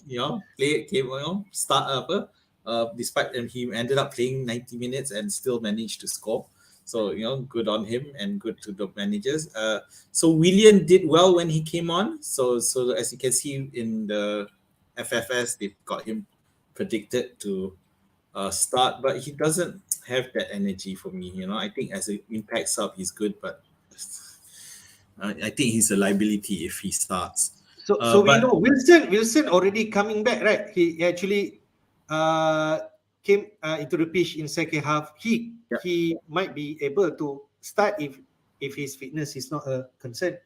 Start up. Despite he ended up playing 90 minutes and still managed to score. So good on him and good to the managers. So Willian did well when he came on. So as you can see in the FFS, they've got him predicted to start, but he doesn't. have that energy for me. I think as an impact sub, he's good, but I think he's a liability if he starts. So we But know Wilson already coming back, right? He actually came into the pitch in second half. He might be able to start if his fitness is not a concern.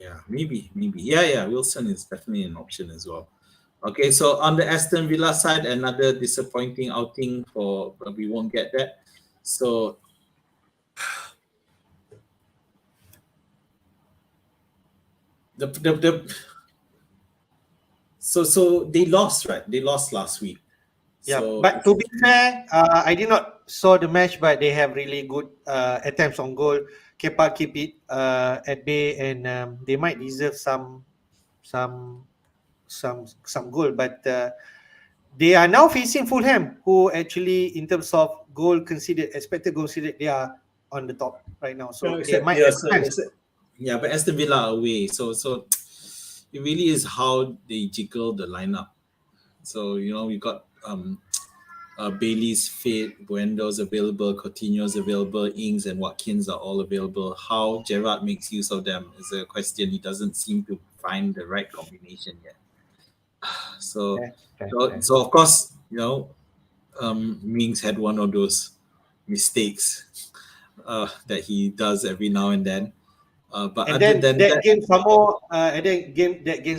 yeah, maybe. Yeah. Wilson is definitely an option as well. Okay, so on the Aston Villa side, another disappointing outing for we won't get that. So the so they lost, right? They lost last week. Yeah, So but to be fair, I did not saw the match, but they have really good attempts on goal. Kepa keep it at bay, and they might deserve some goal. But they are now facing Fulham, who actually, in terms of goal considered, expected goal considered, they are on the top right now. So they might have chance. yeah, but Aston Villa away. So it really is how they jiggle the lineup. So we got Bailey's fit, Buendo's available, Coutinho's available, Ings and Watkins are all available. How Gerrard makes use of them is a question. He doesn't seem to find the right combination yet. So of course, Mings had one of those mistakes that he does every now and then. But And other then than that game, some more,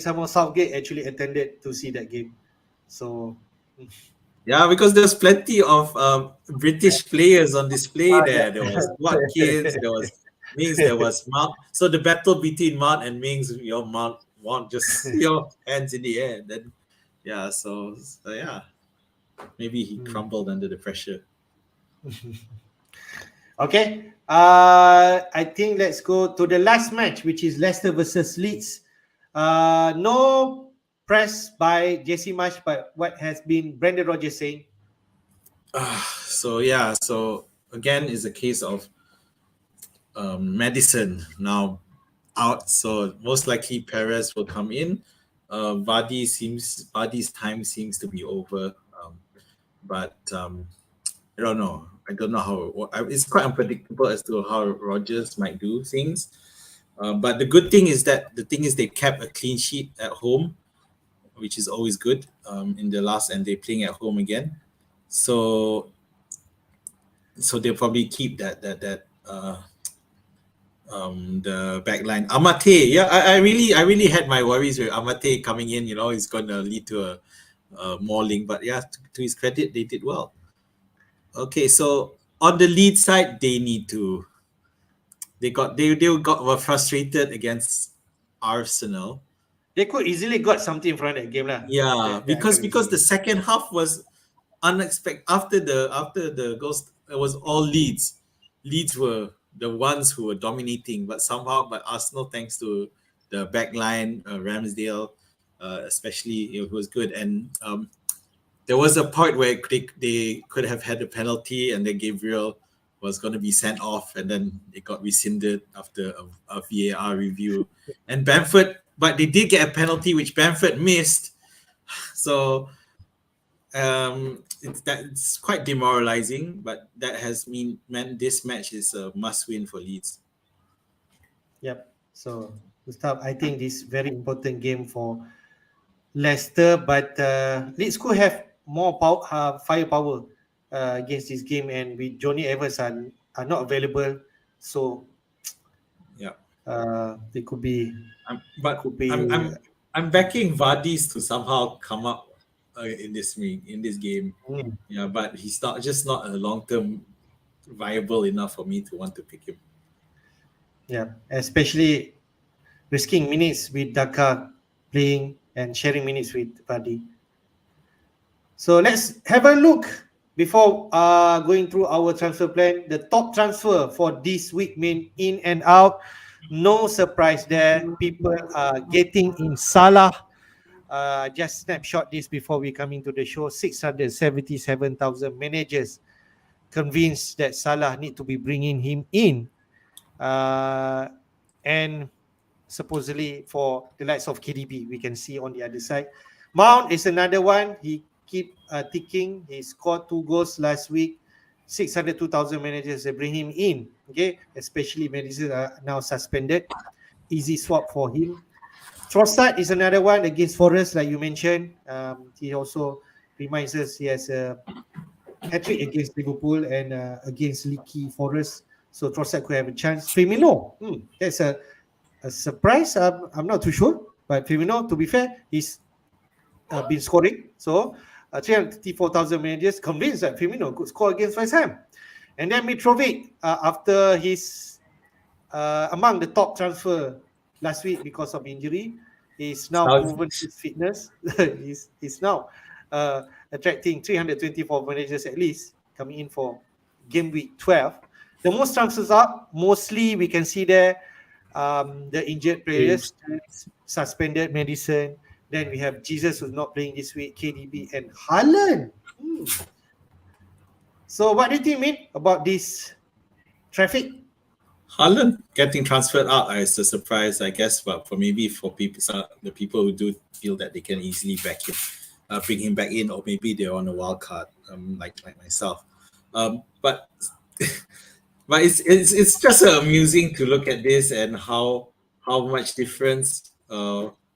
some more Southgate actually attended to see that game. So yeah, because there's plenty of British players on display there. yeah. There was Watkins, there was Mings, there was Mount. So the battle between Mount and Mings, Mount just hands in the air. Then yeah, so yeah, maybe he crumbled under the pressure. Okay. I think let's go to the last match, which is Leicester versus Leeds. No press by Jesse Marsh, but what has been Brendan Rodgers saying? So again, is a case of Madison now out. So most likely Perez will come in. Vardy's time seems to be over. But I don't know. I don't know how. It's quite unpredictable as to how Rodgers might do things. But the good thing is they kept a clean sheet at home, which is always good. In the last, and they're playing at home again, so they'll probably keep that the back line. Amate, yeah, I really had my worries with Amate coming in. He's going to lead to a mauling, but yeah, to his credit, they did well. Okay, so on the lead side, were frustrated against Arsenal. They could easily got something from that game, lah. Yeah, because the second half was unexpected. After the goals, it was all Leeds. Leeds were the ones who were dominating, but Arsenal, thanks to the back line, Ramsdale, especially, it was good. And there was a point where they could have had a penalty, and then Gabriel was going to be sent off, and then it got rescinded after a VAR review. And Bamford, but they did get a penalty which Bamford missed. So it's quite demoralizing, but that has meant this match is a must-win for Leeds. Yep. So Gustav, I think this very important game for Leicester, but Leeds could have more firepower against this game, and with Johnny Evans are not available, so yeah, they could be. I'm backing Vardy's to somehow come up in this game. Yeah, but he's not a long-term viable enough for me to want to pick him. Yeah, especially risking minutes with Daka playing and sharing minutes with Vardy. So let's have a look before going through our transfer plan. The top transfer for this week mean in and out. No surprise there. People are getting in Salah. Just snapshot this before we come into the show. 677,000 managers convinced that Salah need to be bringing him in. And supposedly for the likes of KDB, we can see on the other side. Mount is another one. He keep ticking. He scored 2 goals last week. 602,000 managers, they bring him in. Okay, especially managers are now suspended. Easy swap for him. Trossard is another one against Forest, like you mentioned. He also reminds us he has a hat-trick against Liverpool and against Leaky Forest. So Trossard could have a chance. Firmino, that's a surprise. I'm not too sure. But Firmino, to be fair, he's been scoring. So 334,000 managers convinced that Firmino could score against West Ham. And then Mitrovic, after his among the top transfer last week because of injury, he's now proven his fitness. he's now attracting 324 managers at least coming in for game week 12. The most transfers up, mostly we can see there the injured players, suspended Madison. Then we have Jesus who's not playing this week, KDB and Haaland. So what do you think, mate, about this traffic? Haaland getting transferred out is a surprise, I guess, but for people, the people who do feel that they can easily bring him back in, or maybe they're on a wild card, like myself. But but it's just amusing to look at this and how much difference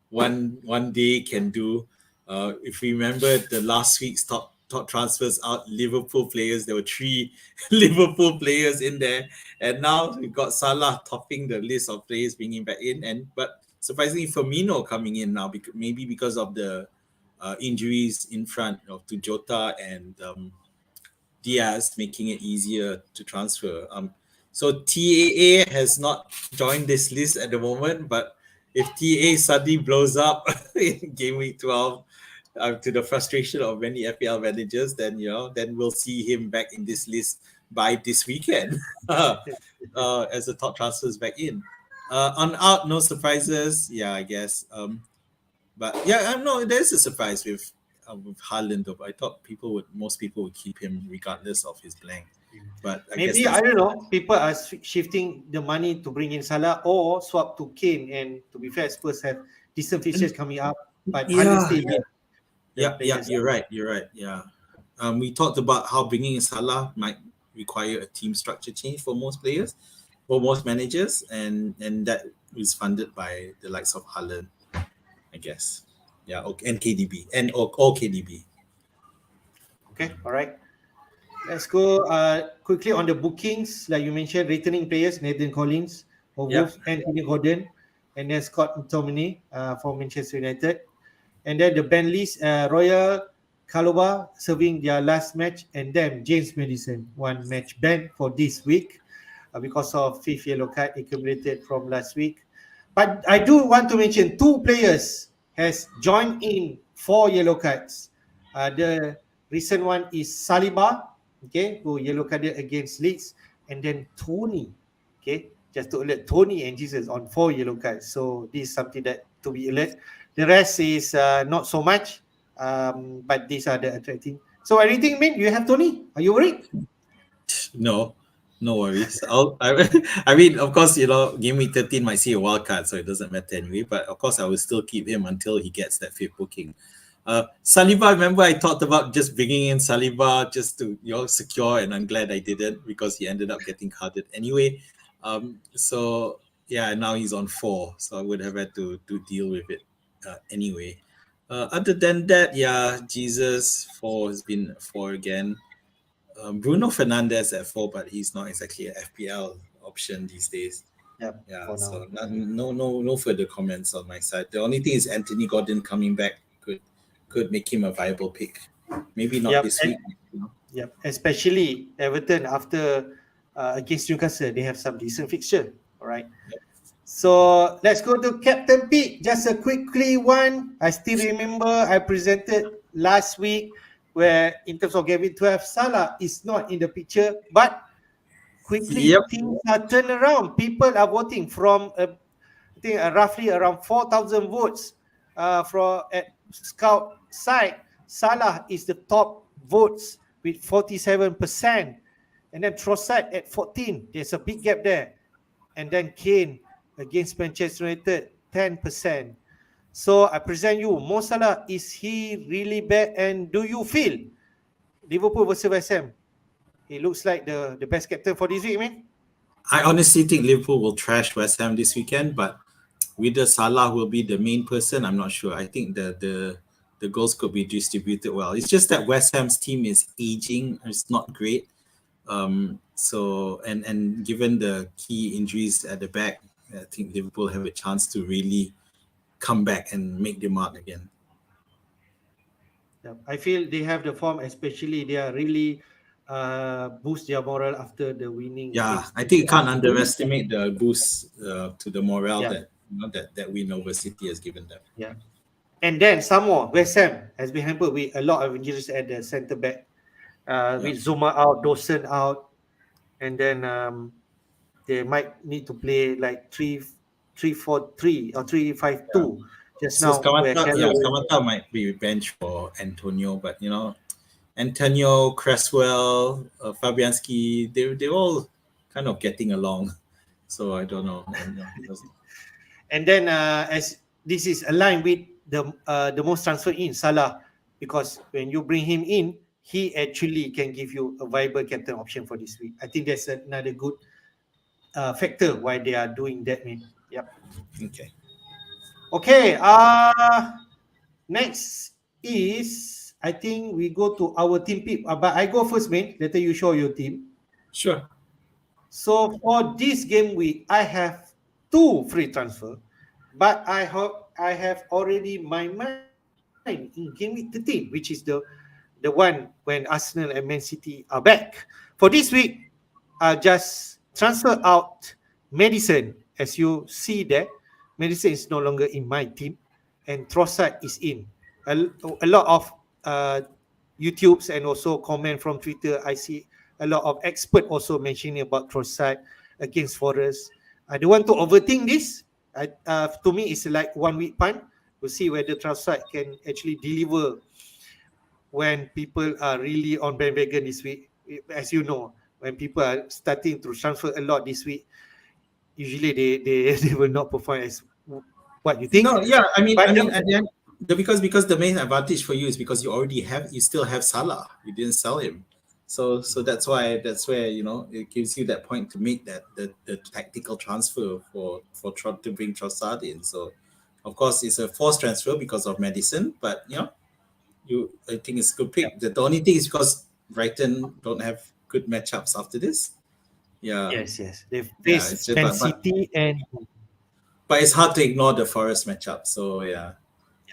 one day can do. If we remember the last week's top transfers out, Liverpool players, there were 3 Liverpool players in there, and now we've got Salah topping the list of players bringing back in, but surprisingly Firmino coming in now, maybe because of the injuries in front to Jota and Diaz, making it easier to transfer. So TAA has not joined this list at the moment, but if TAA suddenly blows up in game week 12, to the frustration of many FPL managers, then we'll see him back in this list by this weekend as the top transfers back in. On out, no surprises. Yeah, I guess. But yeah, no, there's a surprise with Haaland. I thought most people would keep him regardless of his blank. But I don't know. People are shifting the money to bring in Salah or swap to Kane. And to be fair, Spurs have decent fixtures coming up, but Haaland still in. Yeah, you're right. Yeah. We talked about how bringing in Salah might require a team structure change for most players, for most managers, and that is funded by the likes of Haaland, I guess. Yeah, and KDB, and all KDB. Okay, all right. Let's go quickly on the bookings. Like you mentioned, returning players, Nathan Collins for Wolves, Anthony Gordon, and then Scott McTominay for Manchester United. And then the ban list, Royal Caloba serving their last match, and then James Madison, 1 match ban for this week because of 5th yellow card accumulated from last week. But I do want to mention 2 players has joined in 4 yellow cards. The recent one is Saliba, okay, who yellow carded against Leeds, and then Tony, okay, just to alert, Tony and Jesus on 4 yellow cards. So this is something that to be alert. The rest is not so much, but these are the attracting. So anything, man? You have Tony? Are you worried? No worries. I mean, of course, game week 13 might see a wild card, so it doesn't matter anyway. But of course, I will still keep him until he gets that 5th booking. Saliba, remember I talked about just bringing in Saliba just to secure, and I'm glad I didn't because he ended up getting carded anyway. So yeah, now he's on 4, so I would have had to deal with it anyway. Other than that, yeah, Jesus 4 has been 4 again. Bruno Fernandes at 4, but he's not exactly an FPL option these days. Yep, yeah, so no further comments on my side. The only thing is Anthony Gordon coming back could make him a viable pick. Maybe not this week. Yep, especially Everton after against Newcastle, they have some decent fixture. All right. Yep. So let's go to Captain Pick. Just a quickly one. I still remember I presented last week where in terms of game week 12, Salah is not in the picture, but quickly things are turned around. People are voting from I think roughly around 4,000 votes from at Scout side. Salah is the top votes with 47%, and then Trossard at 14. There's a big gap there, and then Kane against Manchester United 10%. So I present you Mo Salah. Is he really bad? And do you feel Liverpool versus West Ham He looks like the best captain for this week, man. I honestly think Liverpool will trash West Ham this weekend, but whether Salah will be the main person, I'm not sure. I think the goals could be distributed well. It's just that West Ham's team is aging. It's not great. So and given the key injuries at the back, I think Liverpool have a chance to really come back and make the mark again. Yeah, I feel they have the form, especially they are really boost their morale after the winning Yeah, against I think you can't Arsenal. underestimate the boost to the morale Yeah, that that win over City has given them. yeah. And then some more, West Ham has been hampered with a lot of injuries at the centre back. Yeah, With Zuma out, Dawson out, and then they might need to play like 3-4-3 or three five yeah. two just So now where Callaway. Kamata might be bench for Antonio, but Antonio, Cresswell, Fabianski, they're all kind of getting along. So I don't know. And then as this is aligned with the most transfer in Salah, because when you bring him in, he actually can give you a viable captain option for this week. I think that's another good factor why they are doing that, man. Yep. Okay. Okay. Next is I think we go to our team pick. But I go first, man. Later you show your team. Sure. So for this game week, I have 2 free transfer, but I have already my mind in game week 13, which is the one when Arsenal and Man City are back. For this week, I just transfer out Madison. As you see there, Madison is no longer in my team, and Trossard is in. A lot of uh, YouTubes and also comment from Twitter, I see a lot of expert also mentioning about Trossard against Forest. I don't want to overthink this. To me, it's like 1 week punt. We'll see whether Trossard can actually deliver when people are really on bandwagon this week. As you know, when people are starting to transfer a lot this week, usually they will not perform as what you think. No, yeah, But at the end, because the main advantage for you is because you still have Salah. You didn't sell him, so that's where it gives you that point to make that the tactical transfer to bring Trossard in. So, of course, it's a forced transfer because of Madison, but I think it's a good pick. The only thing is because Brighton don't have good matchups after this. Yeah, yes, they yeah, face it's just, Man City and but it's hard to ignore the Forest matchup. So yeah.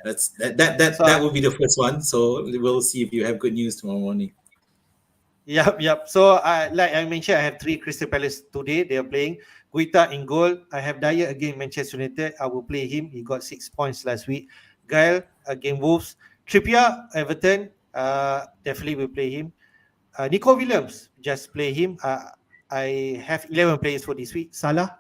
That so will be the first one. So we'll see if you have good news tomorrow morning. Yep. So, like I mentioned, I have 3 Crystal Palace today. They are playing Guita in goal. I have Dyer against Manchester United. I will play him. He got 6 points last week. Gael against Wolves. Trippier, Everton. Definitely will play him. Nico Williams, just play him. I have 11 players for this week. Salah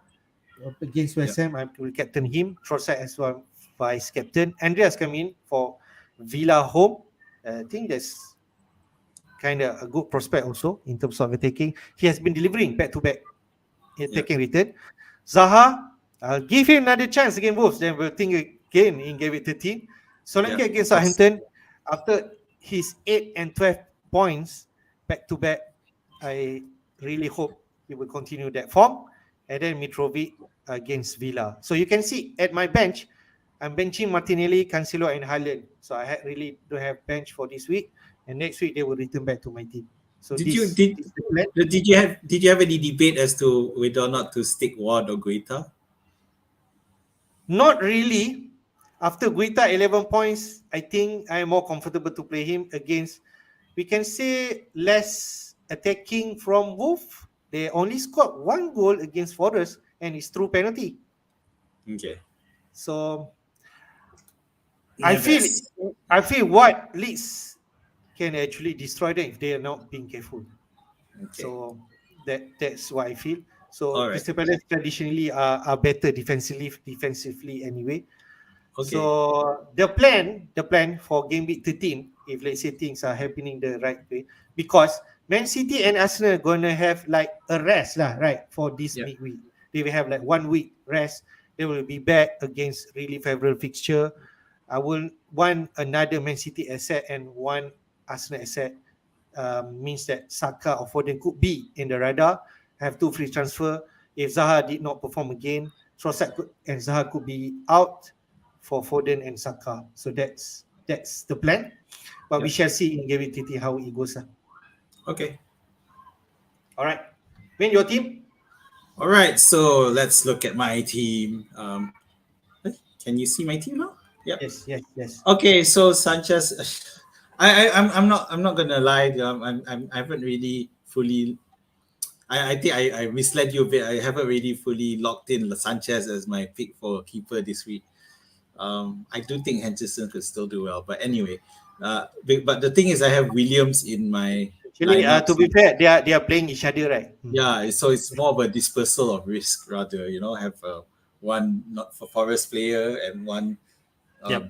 against Yeah. West Ham. I will captain him. Trossard as well, vice captain. Andreas come in for Villa home. I think that's kind of a good prospect also in terms of attacking. He has been delivering back to back attacking return. Zaha, I'll give him another chance against Wolves. Then we'll think again in game week 13. Solanke Yeah, against of course. Southampton, after his 8 and 12 points back to back, I really hope he will continue that form. And then Mitrovic against Villa. So you can see at my bench, I'm benching Martinelli, Cancelo, and Haaland. So I really don't have bench for this week. And next week they will return back to my team. So Did you this did is the plan. did you have any debate as to whether or not to stick Ward or Guita? Not really. After Guita 11 points, I think I'm more comfortable to play him against, we can say, less attacking from Wolf. They only scored 1 goal against Forest and it's through penalty. Okay. So Neves. I feel what Leeds can actually destroy them if they are not being careful. Okay. So that's what I feel. So All right. Crystal Palace traditionally are better defensively anyway. Okay. So the plan for game week 13, if let's say things are happening the right way, because Man City and Arsenal are gonna have like a rest lah, right? For this Yeah. midweek. They will have like 1 week rest. They will be back against really favorable fixture. I will want another Man City asset and one Arsenal asset means that Saka or Foden could be in the radar, have 2 free transfer. If Zaha did not perform again, Trossard and Zaha could be out for Foden and Saka. So that's the plan. But we shall see in Game Week 30 how it goes. Okay. All right. Win your team? All right. So let's look at my team. Can you see my team now? Yep. Yes. Okay. So Sanchez, I'm not gonna lie. I haven't really fully. I think I misled you a bit. I haven't really fully locked in Sanchez as my pick for keeper this week. I do think Henderson could still do well, but anyway. But the thing is, I have Williams in my. Actually, to be fair, they are playing each other, right? Yeah, so it's more of a dispersal of risk rather. Have one not for Forest player and one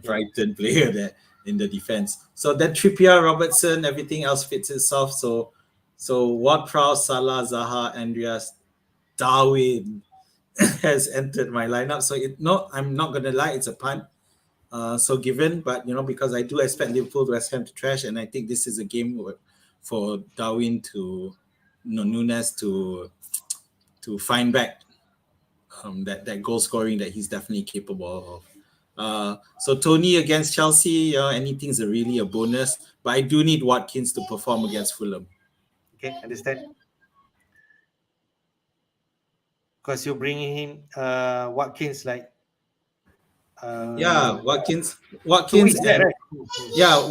Brighton player there in the defense. So then Trippier, Robertson, everything else fits itself. So Ward-Prowse, Salah, Zaha, Andreas, Darwin has entered my lineup. So I'm not gonna lie, it's a punt. So given, but because I do expect Liverpool West Ham to trash, and I think this is a game for Darwin to Nunes to find back that goal scoring that he's definitely capable of. So Tony against Chelsea, anything's really a bonus, but I do need Watkins to perform against Fulham. Okay, understand. Because you're bringing him Watkins like. Watkins. Right? Yeah,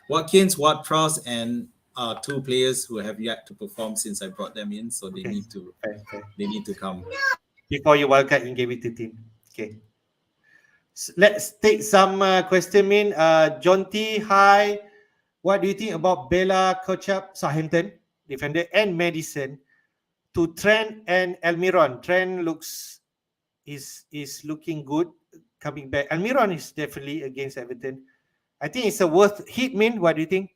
Watkins, Ward-Prowse, and 2 players who have yet to perform since I brought them in, so they need to they need to come before you wildcard in Game Week 13. Okay. So let's take some question in. John T, hi. What do you think about Bella Kochap, Southampton defender, and Madison to Trent and Almiron? Trent is looking good coming back. Almiron is definitely against Everton. I think it's a worth hit, Min. What do you think?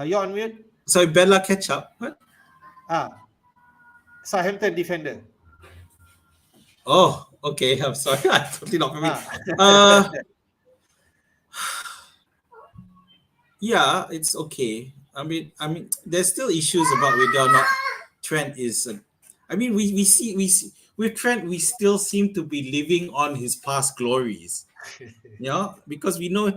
You're on mute. So Bella Ketchup. What? Southampton defender. Oh, okay. I'm sorry. I totally not me. Yeah, it's okay. I mean, there's still issues about whether or not Trent is. We see with Trent, we still seem to be living on his past glories. Because we know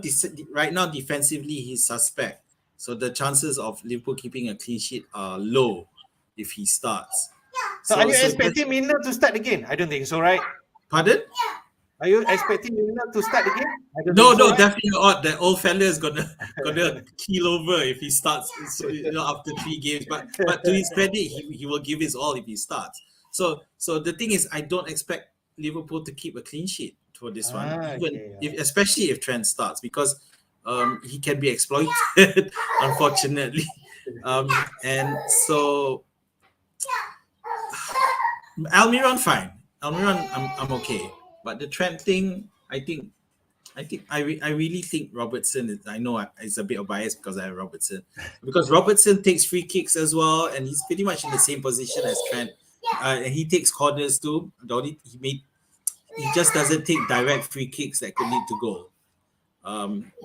right now defensively he's suspect. So the chances of Liverpool keeping a clean sheet are low if he starts. So are you expecting Milner to start again? I don't think so, right? Pardon? Are you expecting Milner to start again? No, definitely not. The old fella is gonna keel over if he starts after 3 games. But to his credit, he will give his all if he starts. So the thing is, I don't expect Liverpool to keep a clean sheet for this one, especially if Trent starts, because he can be exploited, unfortunately. And so Almiron, fine. Almiron, I'm okay. But the Trent thing, I really think Robertson is. I know it's a bit of bias because I have Robertson, because Robertson takes free kicks as well, and he's pretty much in the same position as Trent. And he takes corners too. He just doesn't take direct free kicks that could lead to goal.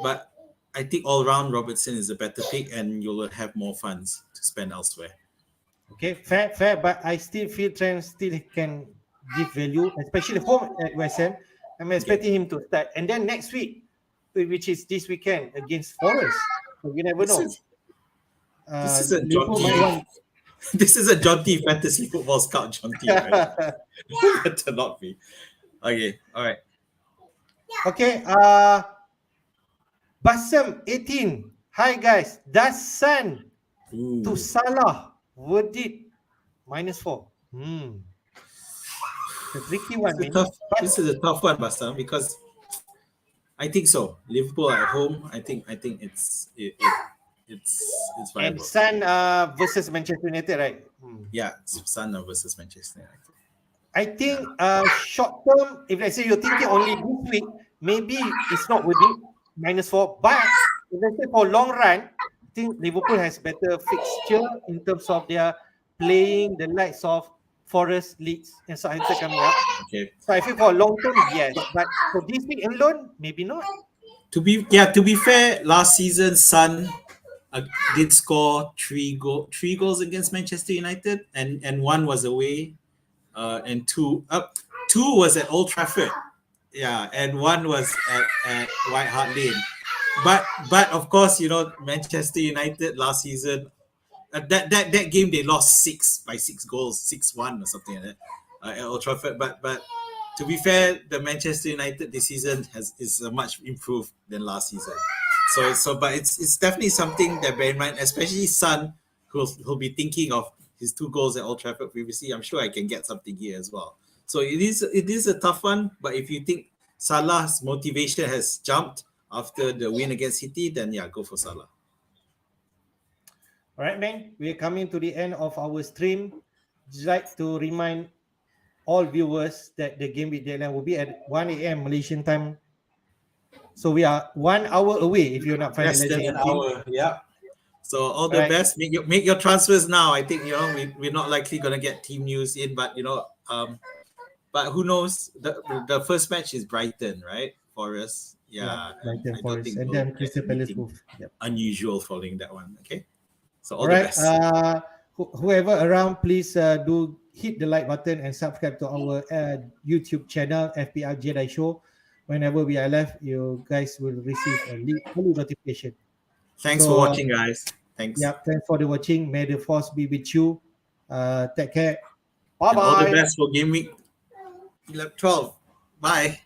But I think all round Robertson is a better pick, and you'll have more funds to spend elsewhere. Okay, fair. But I still feel Trent still can give value, especially home at West Ham. I'm expecting him to start, and then next week, which is this weekend against Forest. So you never know. This is a John This is a John T fantasy football scout, John T. Right? Better not be. Okay, all right. Okay, Basem 18. Hi guys, does Son to Salah worth it? -4. The tricky one. This is a tough one, Basem, because I think so. Liverpool at home. I think it's viable. And Son versus Manchester United, right? Yeah, Son versus Manchester United. I think short term, if let's say you're thinking only this week, maybe it's not worth it, -4. But if let's say for long run, I think Liverpool has better fixture in terms of their playing the likes of Forest, Leeds, and Southampton coming up. Okay. So I think for long term, yes, but for this week alone, maybe not. To be fair, last season Son did score three goals against Manchester United, and one was away, and two was at Old Trafford, yeah, and one was at White Hart Lane. But of course, Manchester United last season, that game they lost 6 goals, 6-1 or something like that, at Old Trafford. But to be fair, the Manchester United this season is much improved than last season. But it's definitely something that bear in mind, especially Son, who'll be thinking of his 2 goals at Old Trafford previously. I'm sure I can get something here as well. So it is a tough one. But if you think Salah's motivation has jumped after the win against City, then yeah, go for Salah. All right, man. We're coming to the end of our stream. Just like to remind all viewers that the game week deadline will be at 1 a.m. Malaysian time. So we are 1 hour away if you're not Less than finalizing an hour. Yeah. So all the Right. best. Make your transfers now. I think we're not likely gonna get team news in, but but who knows? The first match is Brighton, right? Forest. Yeah. Brighton, I don't Forest, think and we'll then get Crystal Palace anything move. Yep. unusual following that one. Okay. So all All the right. best. Whoever around, please do hit the like button and subscribe to our YouTube channel, FPL Jedi Show. Whenever we are live, you guys will receive a early notification. Thanks for watching, guys. Thanks. Yeah, thanks for the watching. May the force be with you. Take care. And all the Bye-bye. best for game week 12. Bye.